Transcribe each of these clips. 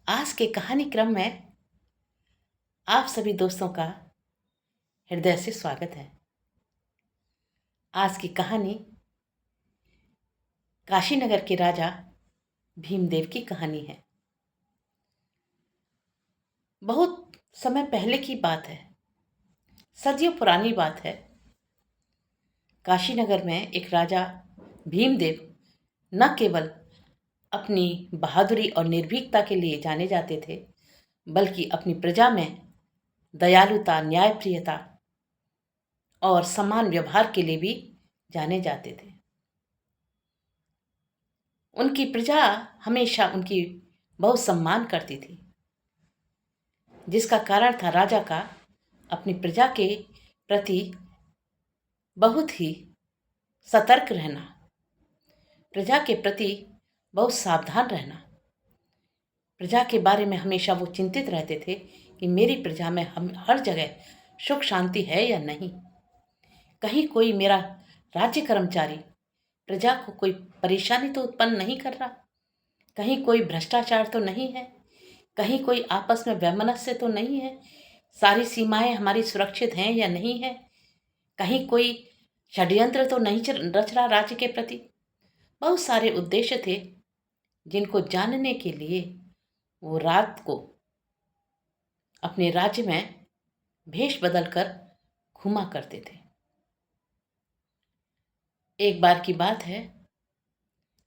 आज के कहानी क्रम में आप सभी दोस्तों का हृदय से स्वागत है। आज की कहानी काशीनगर के राजा भीमदेव की कहानी है। बहुत समय पहले की बात है, सदियों पुरानी बात है। काशीनगर में एक राजा भीमदेव न केवल अपनी बहादुरी और निर्भीकता के लिए जाने जाते थे, बल्कि अपनी प्रजा में दयालुता, न्यायप्रियता और समान व्यवहार के लिए भी जाने जाते थे। उनकी प्रजा हमेशा उनकी बहुत सम्मान करती थी, जिसका कारण था राजा का अपनी प्रजा के प्रति बहुत ही सतर्क रहना, प्रजा के प्रति बहुत सावधान रहना। प्रजा के बारे में हमेशा वो चिंतित रहते थे कि मेरी प्रजा में हम हर जगह सुख शांति है या नहीं, कहीं कोई मेरा राज्य कर्मचारी प्रजा को कोई परेशानी तो उत्पन्न नहीं कर रहा, कहीं कोई भ्रष्टाचार तो नहीं है, कहीं कोई आपस में वैमनस्य तो नहीं है, सारी सीमाएं हमारी सुरक्षित हैं या नहीं है, कहीं कोई षड्यंत्र तो नहीं रच रहा राज्य के प्रति। बहुत सारे उद्देश्य थे जिनको जानने के लिए वो रात को अपने राज्य में भेष बदलकर घूमा करते थे। एक बार की बात है,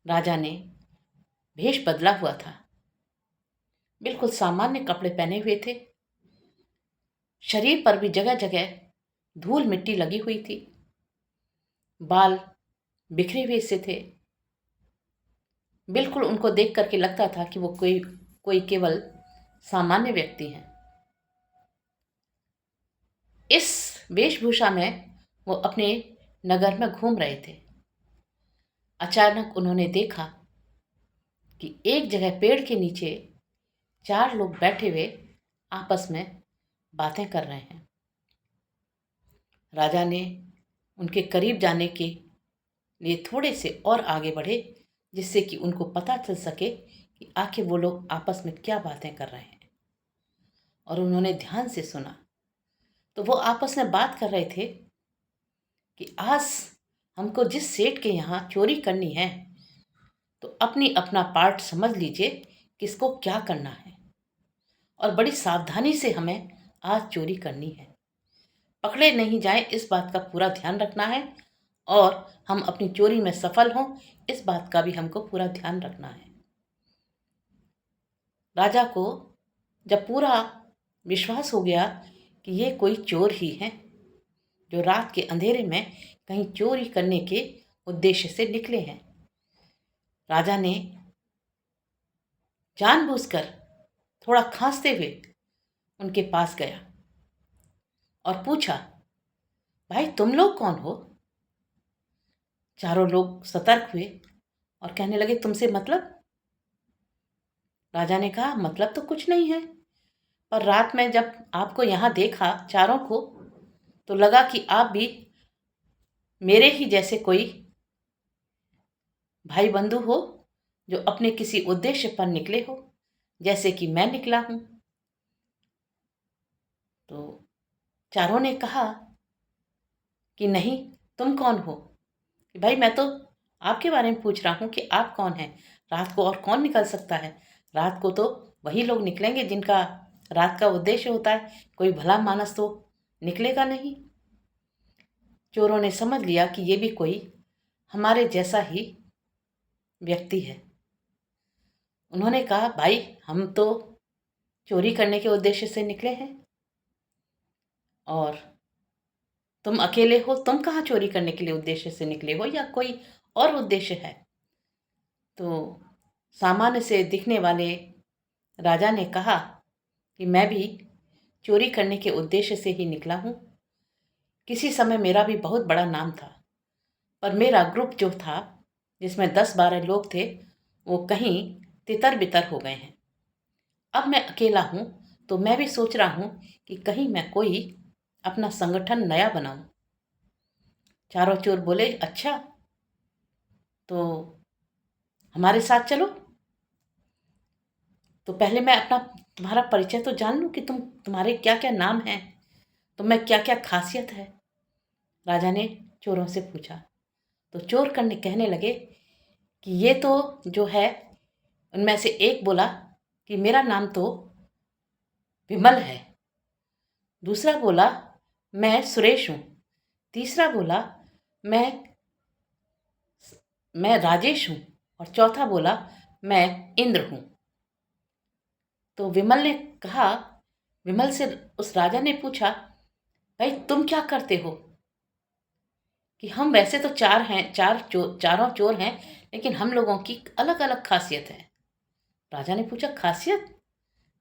राजा ने भेष बदला हुआ था, बिल्कुल सामान्य कपड़े पहने हुए थे, शरीर पर भी जगह जगह धूल मिट्टी लगी हुई थी, बाल बिखरे हुए से थे। बिल्कुल उनको देख करके लगता था कि वो कोई कोई केवल सामान्य व्यक्ति हैं। इस वेशभूषा में वो अपने नगर में घूम रहे थे। अचानक उन्होंने देखा कि एक जगह पेड़ के नीचे 4 लोग बैठे हुए आपस में बातें कर रहे हैं। राजा ने उनके करीब जाने के लिए थोड़े से और आगे बढ़े, जिससे कि उनको पता चल सके कि आखिर वो लोग आपस में क्या बातें कर रहे हैं। और उन्होंने ध्यान से सुना तो वो आपस में बात कर रहे थे कि आज हमको जिस सेठ के यहाँ चोरी करनी है, तो अपनी अपना पार्ट समझ लीजिए किसको क्या करना है, और बड़ी सावधानी से हमें आज चोरी करनी है। पकड़े नहीं जाए इस बात का पूरा ध्यान रखना है, और हम अपनी चोरी में सफल हों इस बात का भी हमको पूरा ध्यान रखना है। राजा को जब पूरा विश्वास हो गया कि ये कोई चोर ही है जो रात के अंधेरे में कहीं चोरी करने के उद्देश्य से निकले हैं, राजा ने जानबूझकर थोड़ा खांसते हुए उनके पास गया और पूछा, भाई तुम लोग कौन हो? चारों लोग सतर्क हुए और कहने लगे, तुमसे मतलब? राजा ने कहा, मतलब तो कुछ नहीं है, पर रात में जब आपको यहाँ देखा चारों को, तो लगा कि आप भी मेरे ही जैसे कोई भाई बंधु हो जो अपने किसी उद्देश्य पर निकले हो, जैसे कि मैं निकला हूं। तो चारों ने कहा कि नहीं, तुम कौन हो? कि भाई मैं तो आपके बारे में पूछ रहा हूं कि आप कौन हैं। रात को और कौन निकल सकता है? रात को तो वही लोग निकलेंगे जिनका रात का उद्देश्य होता है, कोई भला मानस तो निकलेगा नहीं। चोरों ने समझ लिया कि ये भी कोई हमारे जैसा ही व्यक्ति है। उन्होंने कहा, भाई हम तो चोरी करने के उद्देश्य से निकले हैं, और तुम अकेले हो, तुम कहाँ चोरी करने के लिए उद्देश्य से निकले हो, या कोई और उद्देश्य है? तो सामान्य से दिखने वाले राजा ने कहा कि मैं भी चोरी करने के उद्देश्य से ही निकला हूँ। किसी समय मेरा भी बहुत बड़ा नाम था, पर मेरा ग्रुप जो था, जिसमें 10-12 लोग थे, वो कहीं तितर बितर हो गए हैं। अब मैं अकेला हूँ, तो मैं भी सोच रहा हूँ कि कहीं मैं कोई अपना संगठन नया बनाऊं। चारों चोर बोले, अच्छा तो हमारे साथ चलो। तो पहले मैं तुम्हारा परिचय तो जान लूँ कि तुम्हारे क्या क्या नाम हैं, तुम्हें क्या क्या खासियत है। राजा ने चोरों से पूछा। तो चोर करने कहने लगे कि ये तो जो है, उनमें से एक बोला कि मेरा नाम तो विमल है। दूसरा बोला मैं सुरेश हूँ। तीसरा बोला मैं मैं राजेश हूँ। और चौथा बोला मैं इंद्र हूँ। तो विमल से उस राजा ने पूछा, भाई तुम क्या करते हो? कि हम वैसे तो चारों चोर हैं, लेकिन हम लोगों की अलग अलग खासियत है। राजा ने पूछा, खासियत?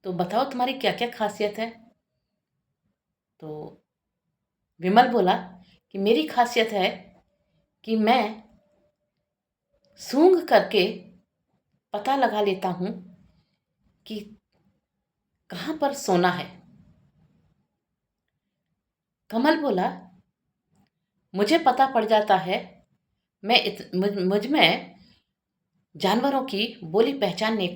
तो बताओ तुम्हारी क्या क्या खासियत है। तो विमल बोला कि मेरी खासियत है कि मैं सूंघ करके पता लगा लेता हूँ कि कहाँ पर सोना है। कमल बोला, मुझे पता पड़ जाता है, मुझ में जानवरों की बोली पहचानने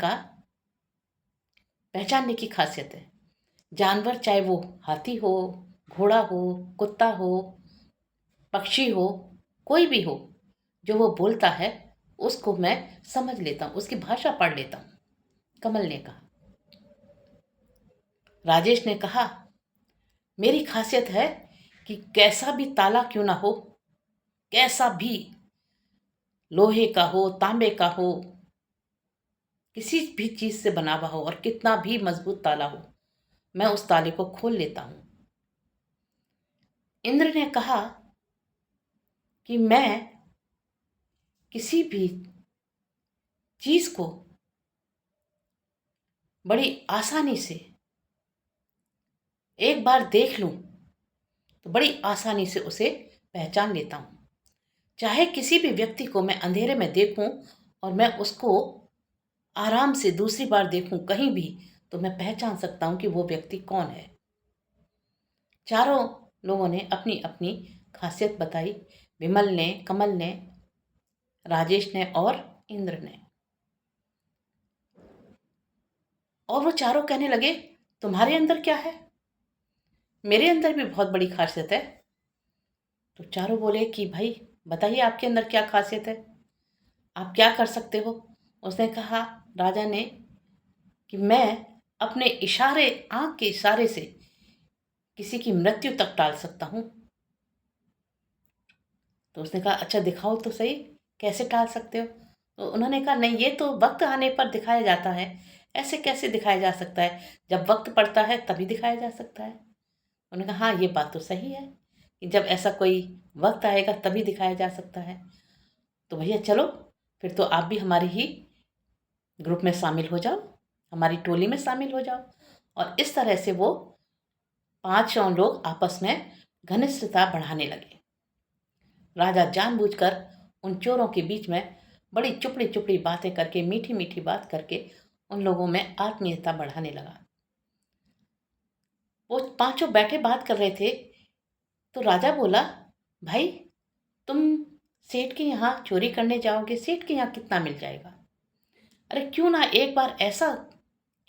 की खासियत है। जानवर चाहे वो हाथी हो, घोड़ा हो, कुत्ता हो, पक्षी हो, कोई भी हो, जो वो बोलता है उसको मैं समझ लेता हूँ, उसकी भाषा पढ़ लेता हूँ। कमल ने कहा। राजेश ने कहा, मेरी खासियत है कि कैसा भी ताला क्यों ना हो, कैसा भी, लोहे का हो, तांबे का हो, किसी भी चीज से बना हुआ हो और कितना भी मजबूत ताला हो, मैं उस ताले को खोल लेता हूं। इंद्र ने कहा कि मैं किसी भी चीज को बड़ी आसानी से एक बार देख लूं तो बड़ी आसानी से उसे पहचान लेता हूं। चाहे किसी भी व्यक्ति को मैं अंधेरे में देखूं और मैं उसको आराम से दूसरी बार देखूं कहीं भी, तो मैं पहचान सकता हूं कि वो व्यक्ति कौन है। चारों लोगों ने अपनी अपनी खासियत बताई। विमल ने, कमल ने, राजेश ने और इंद्र ने। और वो चारों कहने लगे, तुम्हारे अंदर क्या है? मेरे अंदर भी बहुत बड़ी खासियत है। तो चारों बोले कि भाई बताइए आपके अंदर क्या खासियत है, आप क्या कर सकते हो। उसने कहा, राजा ने, कि मैं अपने इशारे, आंख के इशारे से किसी की मृत्यु तक टाल सकता हूं। तो उसने कहा, अच्छा दिखाओ तो सही, कैसे टाल सकते हो? तो उन्होंने कहा, नहीं, ये तो वक्त आने पर दिखाया जाता है, ऐसे कैसे दिखाया जा सकता है? जब वक्त पड़ता है तभी दिखाया जा सकता है। उन्होंने कहा, हाँ ये बात तो सही है कि जब ऐसा कोई वक्त आएगा तभी दिखाया जा सकता है। तो भैया चलो, फिर तो आप भी हमारे ही ग्रुप में शामिल हो जाओ, हमारी टोली में शामिल हो जाओ। और इस तरह से वो पांचों लोग आपस में घनिष्ठता बढ़ाने लगे। राजा जानबूझकर उन चोरों के बीच में बड़ी चुपड़ी चुपड़ी बातें करके, मीठी मीठी बात करके उन लोगों में आत्मीयता बढ़ाने लगा। वो पांचों बैठे बात कर रहे थे। तो राजा बोला, भाई तुम सेठ के यहाँ चोरी करने जाओगे, सेठ के यहाँ कितना मिल जाएगा? अरे क्यों ना एक बार ऐसा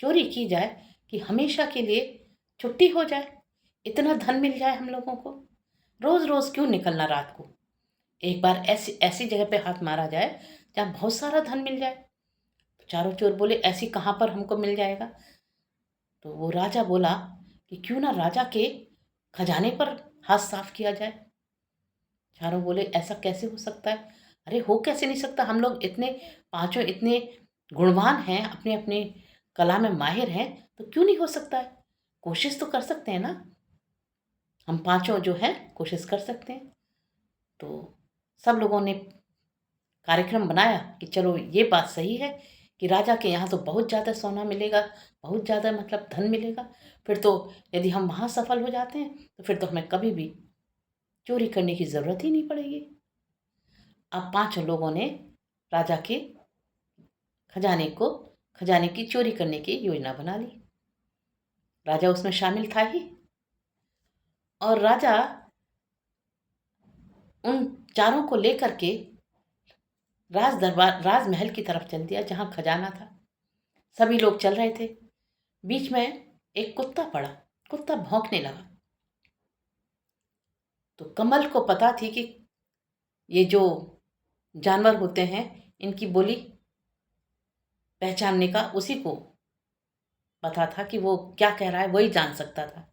चोरी की जाए कि हमेशा के लिए छुट्टी हो जाए, इतना धन मिल जाए हम लोगों को। रोज रोज क्यों निकलना रात को? एक बार ऐसी ऐसी जगह पे हाथ मारा जाए जहाँ बहुत सारा धन मिल जाए। तो चारों चोर बोले, ऐसी कहाँ पर हमको मिल जाएगा? तो वो राजा बोला कि क्यों ना राजा के खजाने पर हाथ साफ किया जाए। चारों बोले, ऐसा कैसे हो सकता है? अरे हो कैसे नहीं सकता, हम लोग इतने, पांचों इतने गुणवान हैं, अपने अपने कला में माहिर हैं, तो क्यों नहीं हो सकता है? कोशिश तो कर सकते हैं ना, हम पांचों जो हैं कोशिश कर सकते हैं। तो सब लोगों ने कार्यक्रम बनाया कि चलो ये बात सही है कि राजा के यहाँ तो बहुत ज़्यादा सोना मिलेगा, बहुत ज़्यादा मतलब धन मिलेगा। फिर तो यदि हम वहाँ सफल हो जाते हैं तो फिर तो हमें कभी भी चोरी करने की ज़रूरत ही नहीं पड़ेगी। अब पांचों लोगों ने राजा के खजाने की चोरी करने की योजना बना ली। राजा उसमें शामिल था ही। और राजा उन चारों को लेकर के राजमहल की तरफ चल दिया जहां खजाना था। सभी लोग चल रहे थे। बीच में एक कुत्ता पड़ा। कुत्ता भौंकने लगा। तो कमल को पता थी कि ये जो जानवर होते हैं इनकी बोली पहचानने का उसी को पता था कि वो क्या कह रहा है, वही जान सकता था।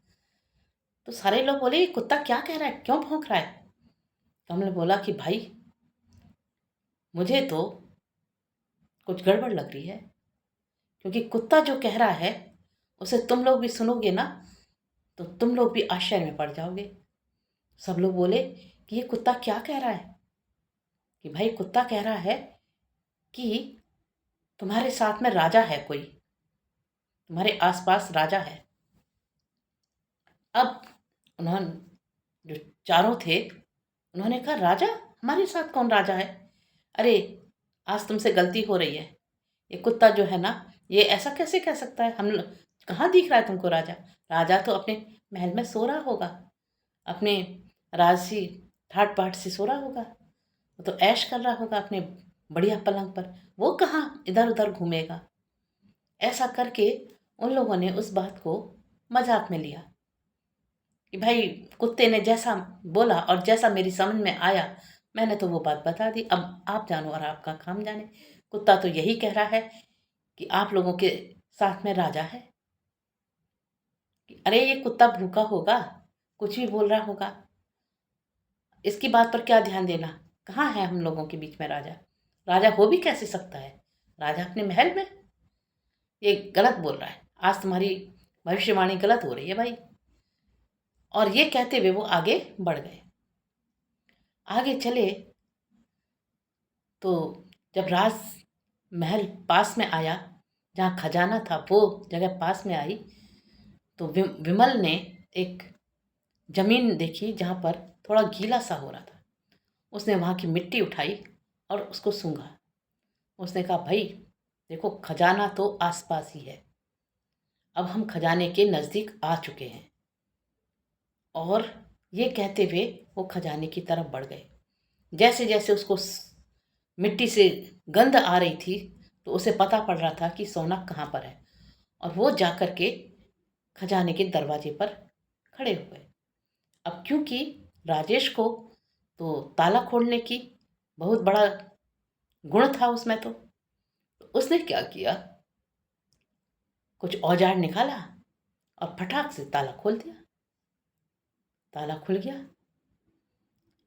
तो सारे लोग बोले, ये कुत्ता क्या कह रहा है, क्यों भौंक रहा है? कमल ने बोला कि भाई मुझे तो कुछ गड़बड़ लग रही है, क्योंकि कुत्ता जो कह रहा है उसे तुम लोग भी सुनोगे ना तो तुम लोग भी आश्चर्य में पड़ जाओगे। सब लोग बोले कि ये कुत्ता क्या कह रहा है? कि भाई कुत्ता कह रहा है कि तुम्हारे साथ में राजा है, कोई तुम्हारे आसपास राजा है। अब उन्होंने जो चारों थे उन्होंने कहा, राजा? हमारे साथ कौन राजा है? अरे आज तुमसे गलती हो रही है। ये कुत्ता जो है ना, ये ऐसा कैसे कह सकता है? हम कहाँ दिख रहा है तुमको राजा? राजा तो अपने महल में सो रहा होगा, अपने राजसी ठाट बाट से सो रहा होगा, वो तो ऐश कर रहा होगा अपने बढ़िया पलंग पर। वो कहाँ इधर उधर घूमेगा? ऐसा करके उन लोगों ने उस बात को मजाक में लिया कि भाई कुत्ते ने जैसा बोला और जैसा मेरी समझ में आया मैंने तो वो बात बता दी, अब आप जानो और आपका काम जाने। कुत्ता तो यही कह रहा है कि आप लोगों के साथ में राजा है। अरे ये कुत्ता भूखा होगा, कुछ भी बोल रहा होगा, इसकी बात पर क्या ध्यान देना? कहाँ है हम लोगों के बीच में राजा? राजा हो भी कैसे सकता है? राजा अपने महल में। ये गलत बोल रहा है, आज तुम्हारी भविष्यवाणी गलत हो रही है भाई। और ये कहते हुए वो आगे बढ़ गए। आगे चले तो जब राज महल पास में आया, जहाँ खजाना था वो जगह पास में आई, तो विमल ने एक जमीन देखी जहाँ पर थोड़ा गीला सा हो रहा था। उसने वहाँ की मिट्टी उठाई और उसको सूंघा। उसने कहा, भाई देखो खजाना तो आसपास ही है, अब हम खजाने के नज़दीक आ चुके हैं। और ये कहते हुए वो खजाने की तरफ बढ़ गए। जैसे जैसे उसको मिट्टी से गंध आ रही थी तो उसे पता पड़ रहा था कि सोना कहाँ पर है, और वो जाकर के खजाने के दरवाजे पर खड़े हो गए। अब क्योंकि राजेश को तो ताला खोलने की बहुत बड़ा गुण था उसमें, तो उसने क्या किया, कुछ औजार निकाला और फटाक से ताला खोल दिया। ताला खुल गया,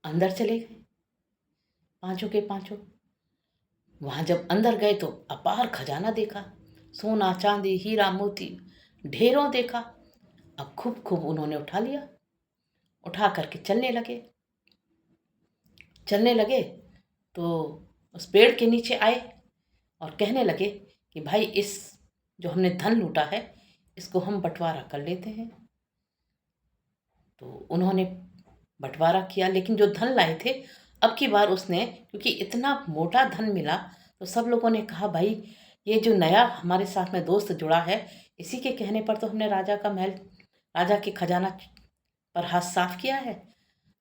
अंदर चले गए पांचों के पांचों। वहां जब अंदर गए तो अपार खजाना देखा, सोना चांदी हीरा मोती ढेरों देखा। अब खूब खूब उन्होंने उठा लिया, उठा करके चलने लगे तो उस पेड़ के नीचे आए और कहने लगे कि भाई इस जो हमने धन लूटा है इसको हम बंटवारा कर लेते हैं। तो उन्होंने बंटवारा किया, लेकिन जो धन लाए थे अब की बार उसने, क्योंकि इतना मोटा धन मिला तो सब लोगों ने कहा, भाई ये जो नया हमारे साथ में दोस्त जुड़ा है इसी के कहने पर तो हमने राजा का महल, राजा के खजाना पर हाथ साफ किया है,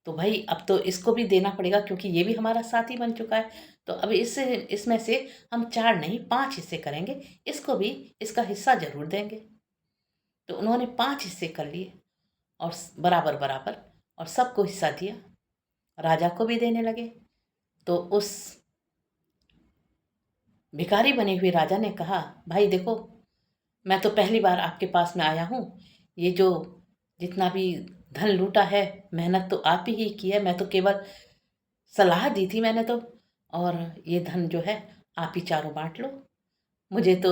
तो भाई अब तो इसको भी देना पड़ेगा क्योंकि ये भी हमारा साथी बन चुका है। तो अब इसमें से हम 4 नहीं 5 हिस्से करेंगे, इसको भी इसका हिस्सा जरूर देंगे। तो उन्होंने 5 हिस्से कर लिए और बराबर बराबर, और सबको हिस्सा दिया, राजा को भी देने लगे। तो उस भिखारी बने हुए राजा ने कहा, भाई देखो मैं तो पहली बार आपके पास में आया हूँ, ये जो जितना भी धन लूटा है मेहनत तो आप ही की है, मैं तो केवल सलाह दी थी मैंने तो, और ये धन जो है आप ही चारों बांट लो। मुझे तो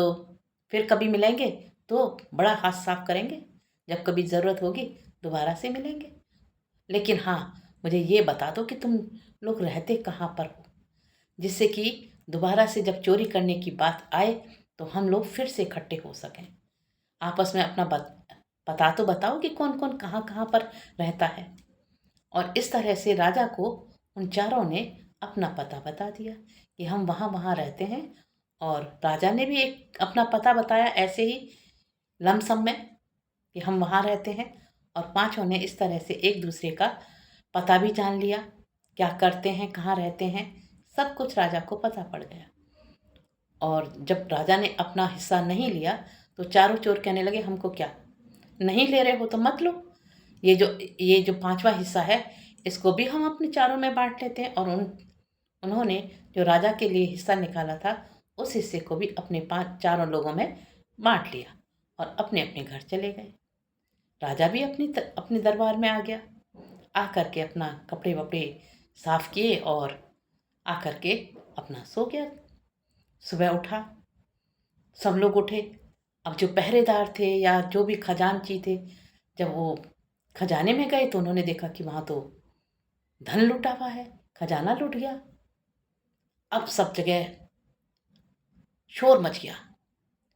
फिर कभी मिलेंगे तो बड़ा हाथ साफ करेंगे, जब कभी ज़रूरत होगी दोबारा से मिलेंगे। लेकिन हाँ, मुझे ये बता दो कि तुम लोग रहते कहाँ पर हो, जिससे कि दोबारा से जब चोरी करने की बात आए तो हम लोग फिर से इकट्ठे हो सकें। आपस में अपना पता तो बताओ कि कौन कौन कहाँ कहाँ पर रहता है। और इस तरह से राजा को उन चारों ने अपना पता बता दिया कि हम वहाँ वहाँ रहते हैं, और राजा ने भी एक अपना पता बताया ऐसे ही लमसम में कि हम वहाँ रहते हैं। और पांचों ने इस तरह से एक दूसरे का पता भी जान लिया, क्या करते हैं कहाँ रहते हैं, सब कुछ राजा को पता पड़ गया। और जब राजा ने अपना हिस्सा नहीं लिया तो चारों चोर कहने लगे, हमको क्या, नहीं ले रहे हो तो मत लो। ये जो पांचवा हिस्सा है इसको भी हम अपने चारों में बांट लेते हैं। और उन्होंने जो राजा के लिए हिस्सा निकाला था उस हिस्से को भी अपने चारों लोगों में बांट लिया और अपने अपने घर चले गए। राजा भी अपने दरबार में आ गया। आकर के अपना कपड़े वपड़े साफ किए और आकर के अपना सो गया। सुबह उठा, सब लोग उठे। अब जो पहरेदार थे या जो भी खजांची थे, जब वो खजाने में गए तो उन्होंने देखा कि वहां तो धन लुटा हुआ है, खजाना लुट गया। अब सब जगह शोर मच गया,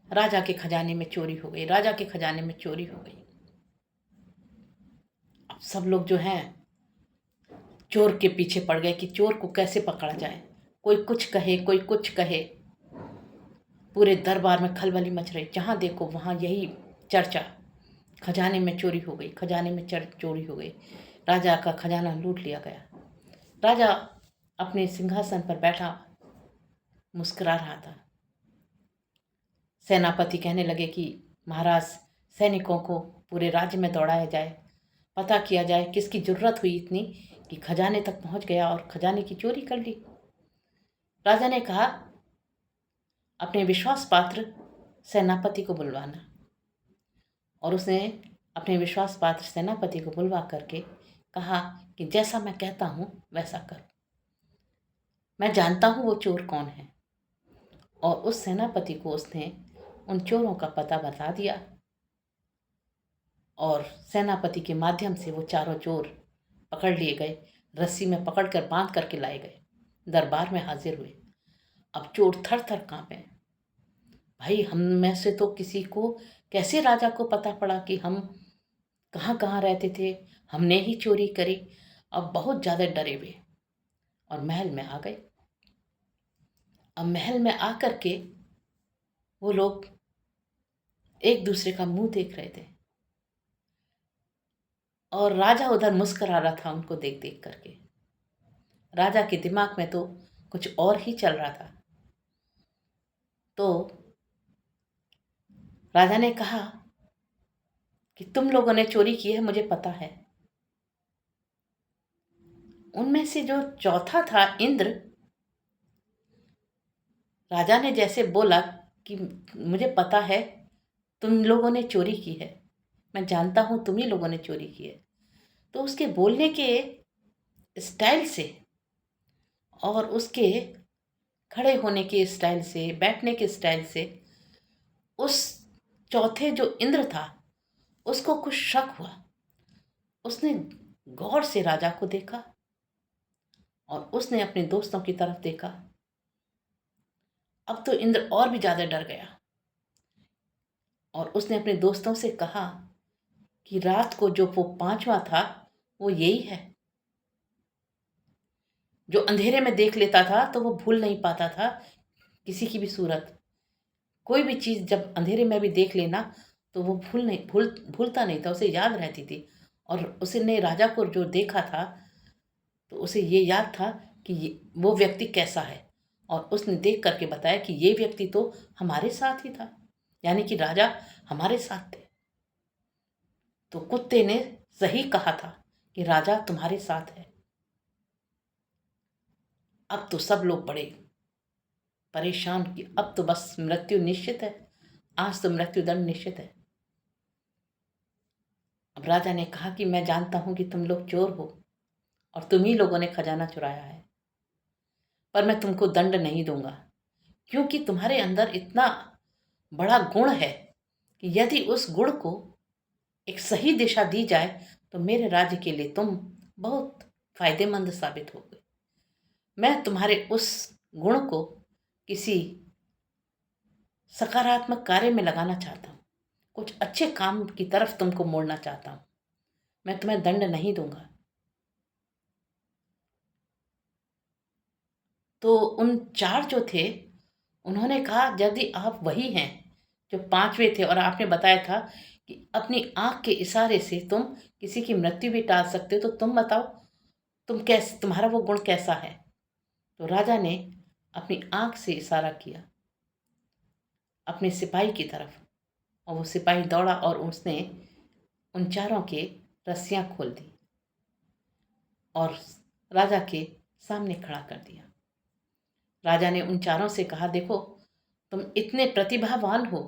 राजा के खजाने में चोरी हो गई, राजा के खजाने में चोरी हो गई। अब सब लोग जो हैं चोर के पीछे पड़ गए कि चोर को कैसे पकड़ा जाए। कोई कुछ कहे, कोई कुछ कहे। पूरे दरबार में खलबली मच रही, जहां देखो वहां यही चर्चा, खजाने में चोरी हो गई, खजाने में चोरी हो गई, राजा का खजाना लूट लिया गया। राजा अपने सिंहासन पर बैठा मुस्कुरा रहा था। सेनापति कहने लगे कि महाराज, सैनिकों को पूरे राज्य में दौड़ाया जाए, पता किया जाए किसकी जरूरत हुई इतनी कि खजाने तक पहुंच गया और खजाने की चोरी कर ली। राजा ने कहा, अपने विश्वास पात्र सेनापति को बुलवाना। और उसने अपने विश्वास पात्र सेनापति को बुलवा करके कहा कि जैसा मैं कहता हूं वैसा करो, मैं जानता हूं वो चोर कौन है। और उस सेनापति को उसने उन चोरों का पता बता दिया और सेनापति के माध्यम से वो चारों चोर पकड़ लिए गए, रस्सी में पकड़कर बांध करके लाए गए, दरबार में हाजिर हुए। अब चोर थर थर कांपे, भाई हम में से तो किसी को कैसे राजा को पता पड़ा कि हम कहाँ कहाँ रहते थे, हमने ही चोरी करी। अब बहुत ज़्यादा डरे हुए और महल में आ गए। अब महल में आकर के वो लोग एक दूसरे का मुंह देख रहे थे और राजा उधर मुस्कुरा रहा था उनको देख देख करके। राजा के दिमाग में तो कुछ और ही चल रहा था। तो राजा ने कहा कि तुम लोगों ने चोरी की है, मुझे पता है। उनमें से जो चौथा था इंद्र, राजा ने जैसे बोला कि मुझे पता है तुम लोगों ने चोरी की है, मैं जानता हूं तुम ही लोगों ने चोरी की है, तो उसके बोलने के स्टाइल से और उसके खड़े होने के स्टाइल से, बैठने के स्टाइल से, उस चौथे जो इंद्र था उसको कुछ शक हुआ। उसने गौर से राजा को देखा और उसने अपने दोस्तों की तरफ देखा। अब तो इंद्र और भी ज्यादा डर गया और उसने अपने दोस्तों से कहा कि रात को जो वो पांचवा था वो यही है। जो अंधेरे में देख लेता था तो वो भूल नहीं पाता था किसी की भी सूरत। कोई भी चीज जब अंधेरे में भी देख लेना तो वो भूलता नहीं था, उसे याद रहती थी। और उसने राजा को जो देखा था तो उसे ये याद था कि वो व्यक्ति कैसा है। और उसने देख करके बताया कि ये व्यक्ति तो हमारे साथ ही था, यानी कि राजा हमारे साथ थे। तो कुत्ते ने सही कहा था कि राजा तुम्हारे साथ है। अब तो सब लोग बड़े परेशान कि अब तो बस मृत्यु निश्चित है, आज तो मृत्यु दंड निश्चित है। अब राजा ने कहा कि मैं जानता हूं कि तुम लोग चोर हो और तुम ही लोगों ने खजाना चुराया है, पर मैं तुमको दंड नहीं दूंगा, क्योंकि तुम्हारे अंदर इतना बड़ा गुण है कि यदि उस गुण को एक सही दिशा दी जाए तो मेरे राज्य के लिए तुम बहुत फायदेमंद साबित होगे। मैं तुम्हारे उस गुण को किसी सकारात्मक कार्य में लगाना चाहता हूँ, कुछ अच्छे काम की तरफ तुमको मोड़ना चाहता हूँ, मैं तुम्हें दंड नहीं दूंगा। तो उन चार जो थे उन्होंने कहा, यदि आप वही हैं जो पांचवे थे और आपने बताया था कि अपनी आंख के इशारे से तुम किसी की मृत्यु भी टाल सकते हो, तो तुम बताओ तुम्हारा वो गुण कैसा है। तो राजा ने अपनी आंख से इशारा किया अपने सिपाही की तरफ, और वो सिपाही दौड़ा और उसने उन चारों के रस्सियां खोल दी और राजा के सामने खड़ा कर दिया। राजा ने उन चारों से कहा, देखो, तुम इतने प्रतिभावान हो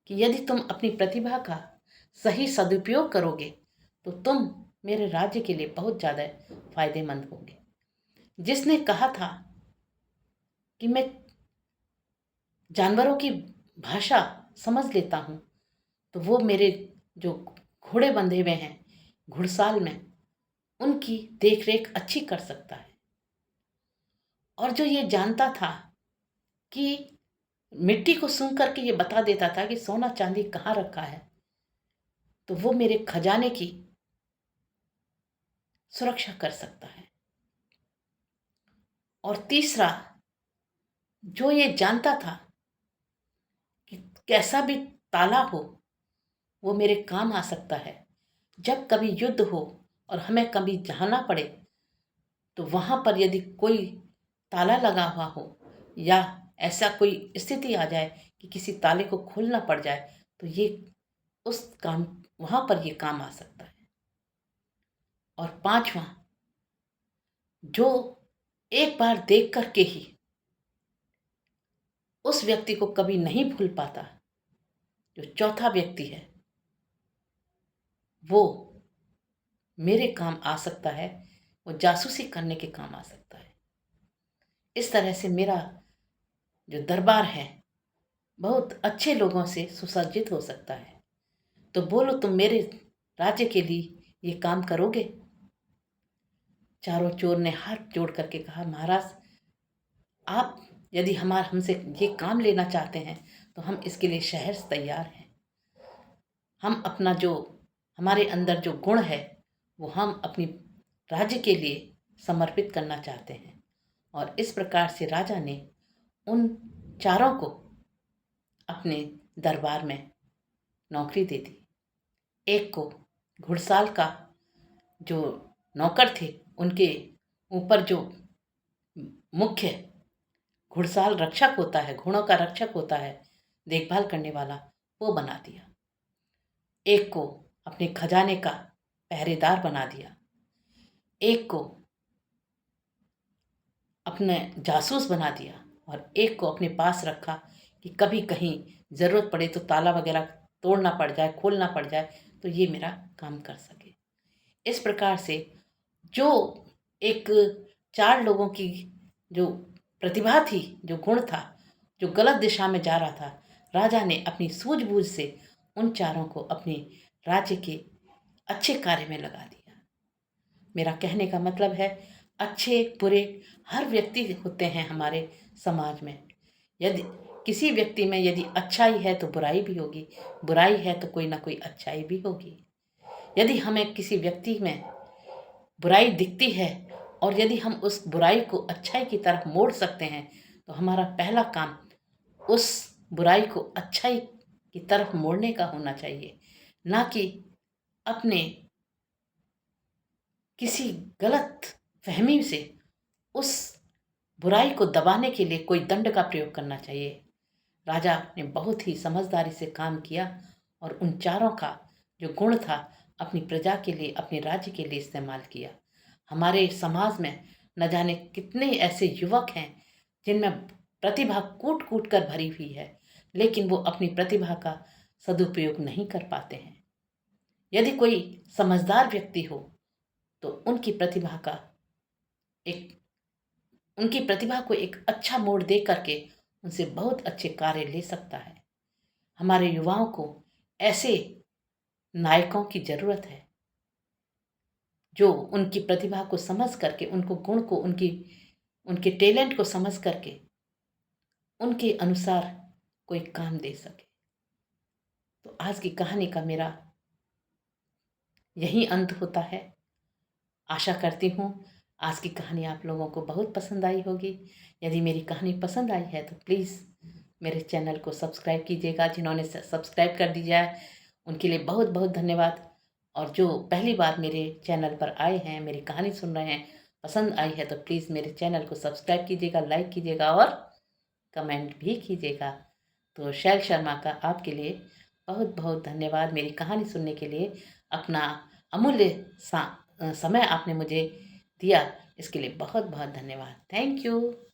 कि यदि तुम अपनी प्रतिभा का सही सदुपयोग करोगे तो तुम मेरे राज्य के लिए बहुत ज़्यादा फायदेमंद होगे। जिसने कहा था कि मैं जानवरों की भाषा समझ लेता हूँ, तो वो मेरे जो घोड़े बंधे हुए हैं घुड़साल में, उनकी देखरेख अच्छी कर सकता है। और जो ये जानता था कि मिट्टी को सूंघ करके ये बता देता था कि सोना चांदी कहाँ रखा है, तो वो मेरे खजाने की सुरक्षा कर सकता है। और तीसरा, जो ये जानता था कि कैसा भी ताला हो वो मेरे काम आ सकता है। जब कभी युद्ध हो और हमें कभी जाना पड़े तो वहाँ पर यदि कोई ताला लगा हुआ हो या ऐसा कोई स्थिति आ जाए कि किसी ताले को खोलना पड़ जाए, तो ये उस काम वहाँ पर ये काम आ सकता है। और पांचवा, जो एक बार देख करके ही उस व्यक्ति को कभी नहीं भूल पाता, जो चौथा व्यक्ति है, वो मेरे काम आ सकता है, वो जासूसी करने के काम आ सकता है। इस तरह से मेरा जो दरबार है बहुत अच्छे लोगों से सुसज्जित हो सकता है। तो बोलो, तुम मेरे राज्य के लिए ये काम करोगे? चारों चोर ने हाथ जोड़ करके कहा, महाराज, आप यदि हमसे ये काम लेना चाहते हैं तो हम इसके लिए शहर से तैयार हैं। हम अपना जो हमारे अंदर जो गुण है वो हम अपनी राज्य के लिए समर्पित करना चाहते हैं। और इस प्रकार से राजा ने उन चारों को अपने दरबार में नौकरी दे दी। एक को घुड़साल का जो नौकर थे, उनके ऊपर जो मुख्य घुड़साल रक्षक होता है, घोड़ों का रक्षक होता है, देखभाल करने वाला, वो बना दिया। एक को अपने खजाने का पहरेदार बना दिया। एक को अपने जासूस बना दिया और एक को अपने पास रखा कि कभी कहीं ज़रूरत पड़े तो ताला वगैरह तोड़ना पड़ जाए, खोलना पड़ जाए, तो ये मेरा काम कर सके। इस प्रकार से जो एक चार लोगों की जो प्रतिभा थी, जो गुण था, जो गलत दिशा में जा रहा था, राजा ने अपनी सूझबूझ से उन चारों को अपने राज्य के अच्छे कार्य में लगा दिया। मेरा कहने का मतलब है, अच्छे बुरे हर व्यक्ति होते हैं हमारे समाज में। यदि किसी व्यक्ति में यदि अच्छाई है तो बुराई भी होगी, बुराई है तो कोई ना कोई अच्छाई भी होगी। यदि हमें किसी व्यक्ति में बुराई दिखती है और यदि हम उस बुराई को अच्छाई की तरफ मोड़ सकते हैं, तो हमारा पहला काम उस बुराई को अच्छाई की तरफ मोड़ने का होना चाहिए, ना कि अपने किसी गलत फहमी से उस बुराई को दबाने के लिए कोई दंड का प्रयोग करना चाहिए। राजा ने बहुत ही समझदारी से काम किया और उन चारों का जो गुण था अपनी प्रजा के लिए, अपने राज्य के लिए इस्तेमाल किया। हमारे समाज में न जाने कितने ऐसे युवक हैं जिनमें प्रतिभा कूट कूट कर भरी हुई है, लेकिन वो अपनी प्रतिभा का सदुपयोग नहीं कर पाते हैं। यदि कोई समझदार व्यक्ति हो तो एक उनकी प्रतिभा को एक अच्छा मोड़ दे करके उनसे बहुत अच्छे कार्य ले सकता है। हमारे युवाओं को ऐसे नायकों की जरूरत है जो उनकी प्रतिभा को समझ करके, उनको गुण को, उनके टैलेंट को समझ करके उनके अनुसार कोई काम दे सके। तो आज की कहानी का मेरा यही अंत होता है। आशा करती हूँ आज की कहानी आप लोगों को बहुत पसंद आई होगी। यदि मेरी कहानी पसंद आई है तो प्लीज़ मेरे चैनल को सब्सक्राइब कीजिएगा। जिन्होंने सब्सक्राइब कर दिया है उनके लिए बहुत बहुत धन्यवाद। और जो पहली बार मेरे चैनल पर आए हैं, मेरी कहानी सुन रहे हैं, पसंद आई है, तो प्लीज़ मेरे चैनल को सब्सक्राइब कीजिएगा, लाइक कीजिएगा और कमेंट भी कीजिएगा। तो शैल शर्मा का आपके लिए बहुत बहुत धन्यवाद मेरी कहानी सुनने के लिए। अपना अमूल्य समय आपने मुझे दिया, इसके लिए बहुत बहुत धन्यवाद। Thank you.